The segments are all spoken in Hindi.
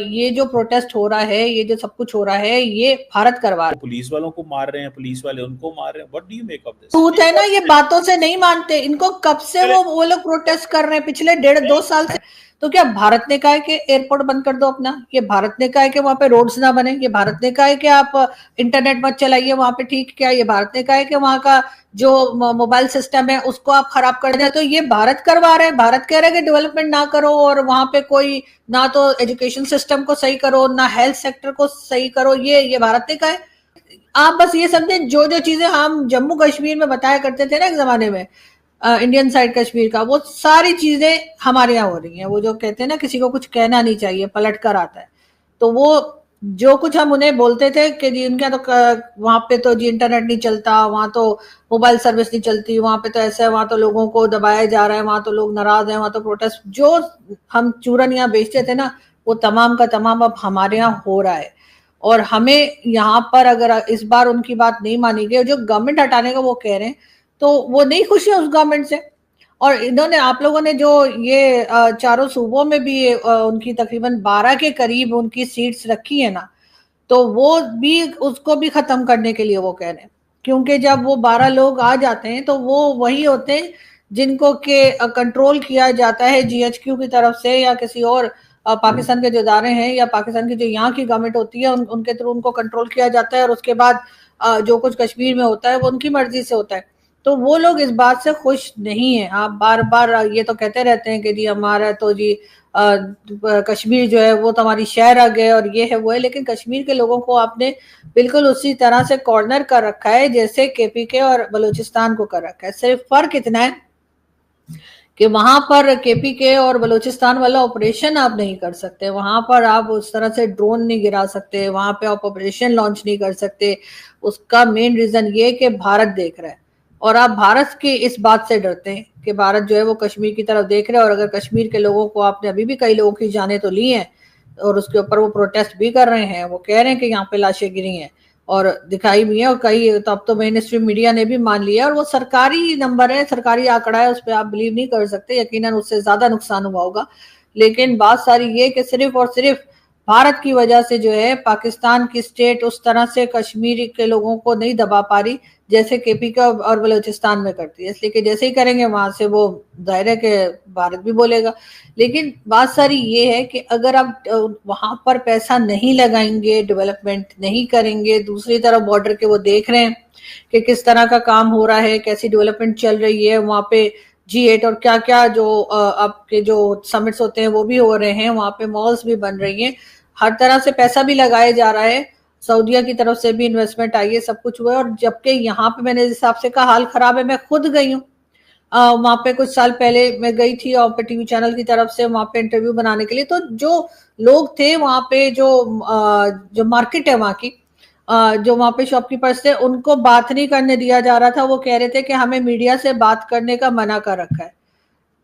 ये जो प्रोटेस्ट हो रहा है, ये जो सब कुछ हो रहा है, ये भारत करवा रहा है। पुलिस वालों को मार रहे हैं, पुलिस वाले उनको मार रहे हैं। What do you make of this? Truth है ना, ये बातों से नहीं मानते। इनको कब से वो लोग प्रोटेस्ट कर रहे हैं, पिछले 1.5-2 साल से। तो क्या भारत ने कहा है कि एयरपोर्ट बंद कर दो अपना? ये भारत ने कहा है कि वहां पे रोड्स ना बने? ये भारत ने कहा है कि आप इंटरनेट मत चलाइए वहां पे? ठीक, क्या ये भारत ने कहा है कि वहां का जो मोबाइल सिस्टम है उसको आप खराब कर दें? तो ये भारत करवा रहे हैं। भारत कह रहे हैं कि डेवलपमेंट ना करो, और वहां पे कोई ना तो एजुकेशन सिस्टम को सही करो, ना हेल्थ सेक्टर को सही करो। ये भारत ने कहा है। आप बस ये समझें, जो जो चीजें हम जम्मू कश्मीर में बताया करते थे ना एक जमाने में, इंडियन साइड कश्मीर का, वो सारी चीजें हमारे यहाँ हो रही हैं। वो जो कहते हैं ना, किसी को कुछ कहना नहीं चाहिए, पलट कर आता है। तो वो जो कुछ हम उन्हें बोलते थे कि जी इनका तो वहां पे तो जी इंटरनेट नहीं चलता, वहां तो मोबाइल सर्विस नहीं चलती, वहां पे तो ऐसा है, वहां तो लोगों को दबाया जा रहा है, वहां तो लोग नाराज हैं, वहां तो प्रोटेस्ट, जो हम चूरन यहाँ बेचते थे ना, वो तमाम का तमाम अब हमारे यहाँ हो रहा है। और हमें यहाँ पर अगर इस बार उनकी बात नहीं मानी गई, जो गवर्नमेंट हटाने का वो कह रहे हैं, तो वो नहीं खुश है उस गवर्नमेंट से। और इन्होंने, आप लोगों ने जो ये चारों सूबों में भी उनकी तकरीबन 12 के करीब उनकी सीट्स रखी है ना, तो वो भी उसको भी खत्म करने के लिए वो कह रहे हैं। क्योंकि जब वो 12 लोग आ जाते हैं तो वो वही होते हैं जिनको के कंट्रोल किया जाता है जीएचक्यू की तरफ से, या किसी और पाकिस्तान के जो इदारे हैं, या पाकिस्तान की जो यहाँ की गवर्नमेंट होती है उनके थ्रू उनको कंट्रोल किया जाता है। और उसके बाद जो कुछ कश्मीर में होता है वो उनकी मर्जी से होता है। तो वो लोग इस बात से खुश नहीं है। आप बार बार ये तो कहते रहते हैं कि जी हमारा तो जी कश्मीर जो है वो तो हमारी शहर आ गए और ये है वो है, लेकिन कश्मीर के लोगों को आपने बिल्कुल उसी तरह से कॉर्नर कर रखा है जैसे केपीके और बलूचिस्तान को कर रखा है। सिर्फ फर्क इतना है कि वहां पर केपीके और बलूचिस्तान वाला ऑपरेशन आप नहीं कर सकते, वहां पर आप उस तरह से ड्रोन नहीं गिरा सकते, वहां पे आप ऑपरेशन लॉन्च नहीं कर सकते। उसका मेन रीजन ये कि भारत देख रहा है, और आप भारत की इस बात से डरते हैं कि भारत जो है वो कश्मीर की तरफ देख रहा है। और अगर कश्मीर के लोगों को, आपने अभी भी कई लोगों की जानें तो ली हैं और उसके ऊपर वो प्रोटेस्ट भी कर रहे हैं, वो कह रहे हैं कि यहाँ पे लाशें गिरी हैं और दिखाई भी है, और कई तो अब तो मेन स्ट्रीम मीडिया ने भी मान लिया। और वो सरकारी नंबर है, सरकारी आंकड़ा है, उस पर आप बिलीव नहीं कर सकते, यकीनन उससे ज्यादा नुकसान हुआ होगा। लेकिन बात सारी ये कि सिर्फ और सिर्फ भारत की वजह से जो है पाकिस्तान की स्टेट उस तरह से कश्मीर के लोगों को नहीं दबा पा रही जैसे केपी का और बलूचिस्तान में करती है। इसलिए कि जैसे ही करेंगे वहां से वो जाहिर है कि भारत भी बोलेगा। लेकिन बात सारी ये है कि अगर आप वहां पर पैसा नहीं लगाएंगे, डेवलपमेंट नहीं करेंगे, दूसरी तरफ बॉर्डर के वो देख रहे हैं कि किस तरह का काम हो रहा है, कैसी डेवलपमेंट चल रही है वहां पे, G8 और क्या क्या जो आपके जो समिट्स होते हैं वो भी हो रहे हैं, वहां पे मॉल्स भी बन रही हैं, हर तरह से पैसा भी लगाया जा रहा है, सऊदिया की तरफ से भी इन्वेस्टमेंट आई है, सब कुछ हुआ है। और जबकि यहाँ पे मैंने जिस हिसाब से कहा हाल खराब है, मैं खुद गई हूँ वहां पे कुछ साल पहले मैं गई थी और पे टीवी चैनल की तरफ से वहां पे इंटरव्यू बनाने के लिए। तो जो लोग थे वहां पे, जो मार्केट है वहां की, जो वहां पे शॉपकीपर्स थे, उनको बात नहीं करने दिया जा रहा था। वो कह रहे थे कि हमें मीडिया से बात करने का मना कर रखा है।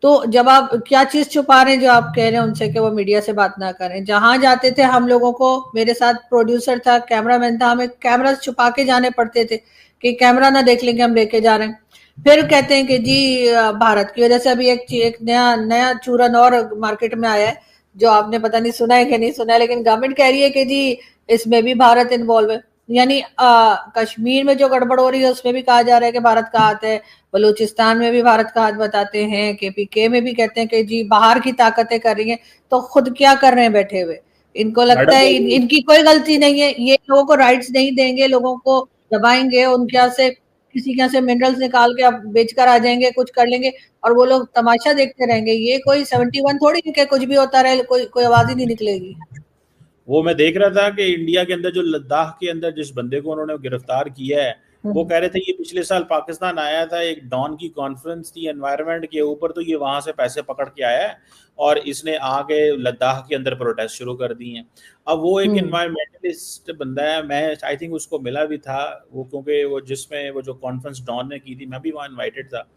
तो जब आप क्या चीज छुपा रहे हैं जो आप कह रहे हैं उनसे कि वो मीडिया से बात ना करें? जहां जाते थे हम लोगों को, मेरे साथ प्रोड्यूसर था, कैमरामैन था, हमें कैमरा छुपा के जाने पड़ते थे कि कैमरा ना देख लेंगे हम लेके जा रहे हैं। फिर कहते हैं कि जी भारत की वजह से अभी एक नया नया चूरन और मार्केट में आया है, जो आपने पता नहीं सुना है कि नहीं सुना है, लेकिन गवर्नमेंट कह रही है कि जी इसमें भी भारत इन्वॉल्व है। यानी कश्मीर में जो गड़बड़ हो रही है उसमें भी कहा जा रहा है कि भारत का हाथ है, बलूचिस्तान में भी भारत का हाथ बताते हैं, केपीके में भी कहते हैं कि जी बाहर की ताकतें कर रही हैं। तो खुद क्या कर रहे हैं बैठे हुए? इनको लगता है इनकी कोई गलती नहीं है, ये लोगों को राइट्स नहीं देंगे, लोगों को दबाएंगे, उनके यहाँ से किसी के यहाँ से मिनरल्स निकाल के आप बेचकर आ जाएंगे, कुछ कर लेंगे और वो लोग तमाशा देखते रहेंगे। ये कोई 71 थोड़ी है कि कुछ भी होता रहे, कोई आवाज ही नहीं निकलेगी। वो मैं देख रहा था कि इंडिया के अंदर जो लद्दाख के अंदर जिस बंदे को उन्होंने गिरफ्तार किया है, वो कह रहे थे ये पिछले साल पाकिस्तान आया था, एक डॉन की कॉन्फ्रेंस थी एनवायरनमेंट के ऊपर, तो ये वहां से पैसे पकड़ के आया है और इसने आके लद्दाख के अंदर प्रोटेस्ट शुरू कर दी हैं। अब वो एक एनवायरमेंटलिस्ट बंदा है, मैं आई थिंक उसको मिला भी था वो, क्योंकि वो जिसमें वो जो कॉन्फ्रेंस डॉन ने की थी, मैं भी वहाँ इन्वाइटेड था।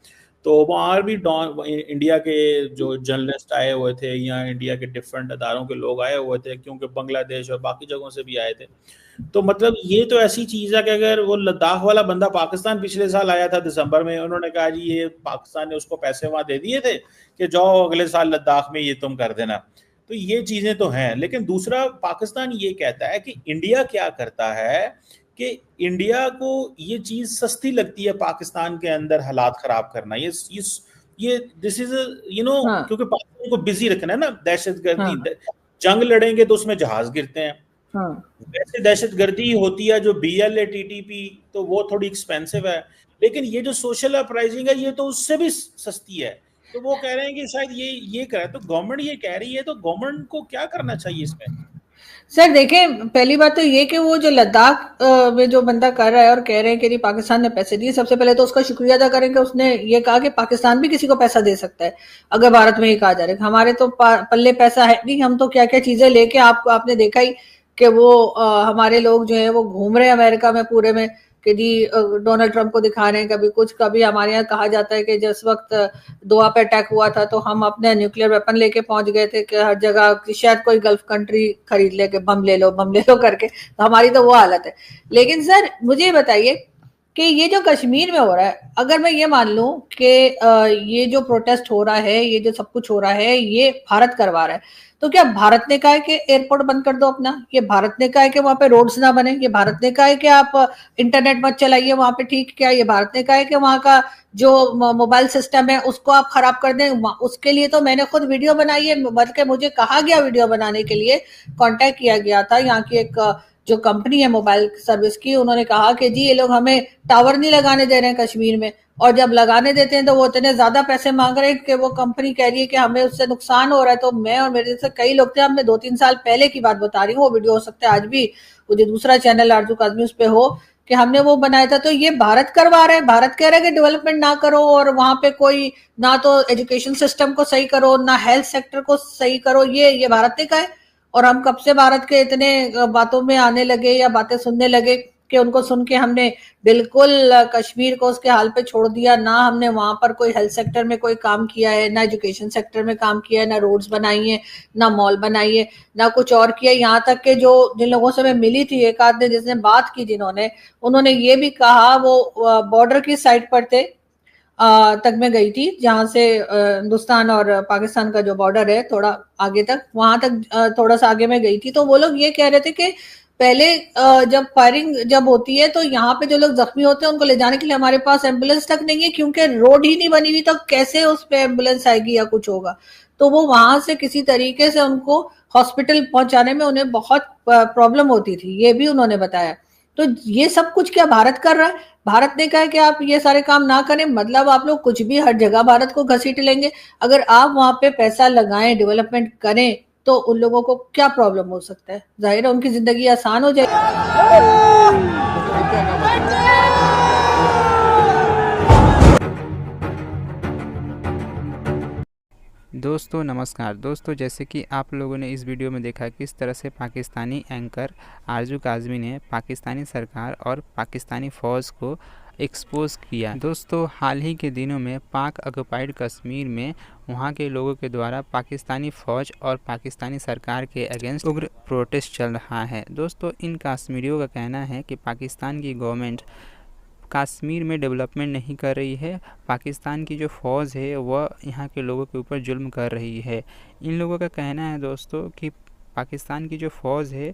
तो वहाँ भी डॉन इंडिया के जो जर्नलिस्ट आए हुए थे या इंडिया के डिफरेंट अदारों के लोग आए हुए थे, क्योंकि बांग्लादेश और बाकी जगहों से भी आए थे। तो मतलब ये तो ऐसी चीज है कि अगर वो लद्दाख वाला बंदा पाकिस्तान पिछले साल आया था दिसंबर में, उन्होंने कहा जी ये पाकिस्तान ने उसको पैसे वहां दे दिए थे कि जाओ अगले साल लद्दाख में ये तुम कर देना। तो तो ये चीजें तो हैं। लेकिन दूसरा, पाकिस्तान ये कहता है कि इंडिया क्या करता है कि इंडिया को ये चीज सस्ती लगती है पाकिस्तान के अंदर हालात खराब करना। ये दिस इज हाँ क्योंकि पाकिस्तान को बिजी रखना है ना, दहशतगर्दी। हाँ जंग लड़ेंगे तो उसमें जहाज गिरते हैं, हाँ वैसे दहशतगर्दी होती है जो BLA TTP, तो वो थोड़ी एक्सपेंसिव है। लेकिन ये जो सोशल अपराइजिंग है ये तो उससे भी सस्ती है। तो वो कह रहे हैं कि शायद ये करे, तो गवर्नमेंट ये कह रही है, तो गवर्नमेंट को क्या करना चाहिए इसमें? सर देखें, पहली बात तो ये कि वो जो लद्दाख में जो बंदा कर रहा है और कह रहे हैं कि नहीं पाकिस्तान ने पैसे दिए, सबसे पहले तो उसका शुक्रिया अदा करेंगे। उसने ये कहा कि पाकिस्तान भी किसी को पैसा दे सकता है अगर भारत में ये कहा जा रहा है। हमारे तो पल्ले पैसा है नहीं, हम तो क्या क्या चीजें लेके आपने देखा ही कि वो हमारे लोग जो है वो घूम रहे हैं अमेरिका में पूरे में कि जी डोनाल्ड ट्रंप को दिखा रहे हैं कभी कुछ। कभी हमारे यहाँ कहा जाता है कि जिस वक्त दोहा पे अटैक हुआ था तो हम अपने न्यूक्लियर वेपन लेके पहुंच गए थे कि हर जगह शायद कोई गल्फ कंट्री खरीद ले के बम ले लो करके। तो हमारी तो वो हालत है। लेकिन सर मुझे ये बताइए कि ये जो कश्मीर में हो रहा है, अगर मैं ये मान लूं कि ये जो प्रोटेस्ट हो रहा है, ये जो सब कुछ हो रहा है, ये भारत करवा रहा है, तो क्या भारत ने कहा है कि एयरपोर्ट बंद कर दो अपना? ये भारत ने कहा है कि वहां पे रोड्स ना बने? ये भारत ने कहा है कि आप इंटरनेट मत चलाइए वहां पे? ठीक, क्या ये भारत ने कहा है कि वहां का जो मोबाइल सिस्टम है उसको आप खराब कर दें? उसके लिए तो मैंने खुद वीडियो बनाई है, बल्कि मुझे कहा गया वीडियो बनाने के लिए, कांटेक्ट किया गया था यहाँ की एक जो कंपनी है मोबाइल सर्विस की। उन्होंने कहा कि जी ये लोग हमें टावर नहीं लगाने दे रहे हैं कश्मीर में, और जब लगाने देते हैं तो वो इतने ज्यादा पैसे मांग रहे हैं कि वो कंपनी कह रही है कि हमें उससे नुकसान हो रहा है। तो मैं और मेरे जैसे कई लोग थे, अब मैं 2-3 साल पहले की बात बता रही हूँ, वो वीडियो हो सकता है आज भी वो जो दूसरा चैनल आरजू काजमी उस पे हो, कि हमने वो बनाया था। तो ये भारत करवा रहा है, भारत कह रहा है कि डेवलपमेंट ना करो और वहां पे कोई ना तो एजुकेशन सिस्टम को सही करो ना हेल्थ सेक्टर को सही करो, ये भारत ने कहा है। और हम कब से भारत के इतने बातों में आने लगे या बातें सुनने लगे कि उनको सुन के हमने बिल्कुल कश्मीर को उसके हाल पे छोड़ दिया। ना हमने वहां पर कोई हेल्थ सेक्टर में कोई काम किया है, ना एजुकेशन सेक्टर में काम किया है, ना रोड्स बनाई है, ना मॉल बनाई है, ना कुछ और किया। यहाँ तक के जो जिन लोगों से मैं मिली थी, एक आध ने जिसने बात की जिन्होंने, उन्होंने ये भी कहा, वो बॉर्डर की साइड पर थे तक मैं गई थी, जहां से हिंदुस्तान और पाकिस्तान का जो बॉर्डर है थोड़ा आगे तक, वहां तक थोड़ा सा आगे में गई थी। तो वो लोग ये कह रहे थे कि पहले जब फायरिंग जब होती है तो यहाँ पे जो लोग जख्मी होते हैं उनको ले जाने के लिए हमारे पास एम्बुलेंस तक नहीं है, क्योंकि रोड ही नहीं बनी हुई, तो कैसे उस पे एम्बुलेंस आएगी या कुछ होगा। तो वो वहां से किसी तरीके से उनको हॉस्पिटल पहुंचाने में उन्हें बहुत प्रॉब्लम होती थी, ये भी उन्होंने बताया। तो ये सब कुछ क्या भारत कर रहा है? भारत ने कहा कि आप ये सारे काम ना करें, मतलब आप लोग कुछ भी हर जगह भारत को घसीट लेंगे। अगर आप वहां पे पैसा लगाएं, डेवलपमेंट करें, तो उन लोगों को क्या प्रॉब्लम हो सकता है? जाहिर है उनकी जिंदगी आसान हो जाएगी। दोस्तों नमस्कार। दोस्तों जैसे कि आप लोगों ने इस वीडियो में देखा किस तरह से पाकिस्तानी एंकर आरजू काज़मी ने पाकिस्तानी सरकार और पाकिस्तानी फ़ौज को एक्सपोज किया। दोस्तों हाल ही के दिनों में पाक ऑक्युपाइड कश्मीर में वहां के लोगों के द्वारा पाकिस्तानी फ़ौज और पाकिस्तानी सरकार के अगेंस्ट उग्र प्रोटेस्ट चल रहा है। दोस्तों इन कश्मीरियों का कहना है कि पाकिस्तान की गवर्नमेंट कश्मीर में डेवलपमेंट नहीं कर रही है, पाकिस्तान की जो फ़ौज है वह यहाँ के लोगों के ऊपर जुल्म कर रही है। इन लोगों का कहना है दोस्तों कि पाकिस्तान की जो फ़ौज है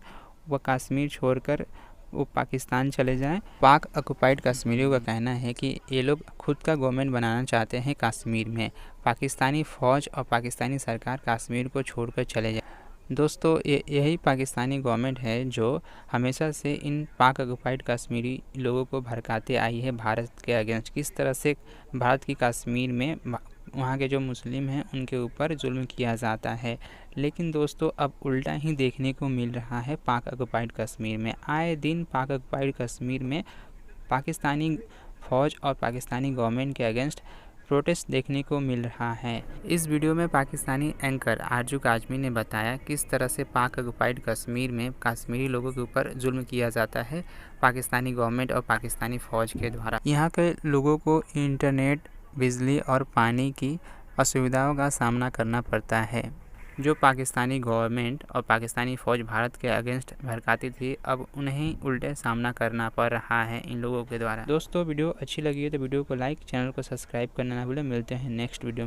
वह कश्मीर छोड़कर वो पाकिस्तान चले जाएं। पाक ऑक्युपाइड कश्मीरियों का कहना है कि ये लोग खुद का गवर्नमेंट बनाना चाहते हैं कश्मीर में, पाकिस्तानी फ़ौज और पाकिस्तानी सरकार कश्मीर को छोड़कर चले जाए। दोस्तों यही पाकिस्तानी गवर्नमेंट है जो हमेशा से इन पाक ऑक्युपाइड कश्मीरी लोगों को भड़काते आई है भारत के अगेंस्ट। किस तरह से भारत की कश्मीर में वहाँ के जो मुस्लिम हैं उनके ऊपर जुल्म किया जाता है। लेकिन दोस्तों अब उल्टा ही देखने को मिल रहा है पाक ऑक्युपाइड कश्मीर में। आए दिन पाक ऑक्युपाइड कश्मीर में पाकिस्तानी फ़ौज और पाकिस्तानी गवर्नमेंट के अगेंस्ट प्रोटेस्ट देखने को मिल रहा है। इस वीडियो में पाकिस्तानी एंकर आरजू काज़मी ने बताया किस तरह से पाक ऑक्युपाइड कश्मीर में कश्मीरी लोगों के ऊपर जुल्म किया जाता है पाकिस्तानी गवर्नमेंट और पाकिस्तानी फ़ौज के द्वारा। यहाँ के लोगों को इंटरनेट, बिजली और पानी की असुविधाओं का सामना करना पड़ता है। जो पाकिस्तानी गवर्नमेंट और पाकिस्तानी फ़ौज भारत के अगेंस्ट भड़काती थी, अब उन्हें उल्टे सामना करना पड़ रहा है इन लोगों के द्वारा। दोस्तों वीडियो अच्छी लगी है तो वीडियो को लाइक, चैनल को सब्सक्राइब करना ना भूलें। मिलते हैं नेक्स्ट वीडियो में।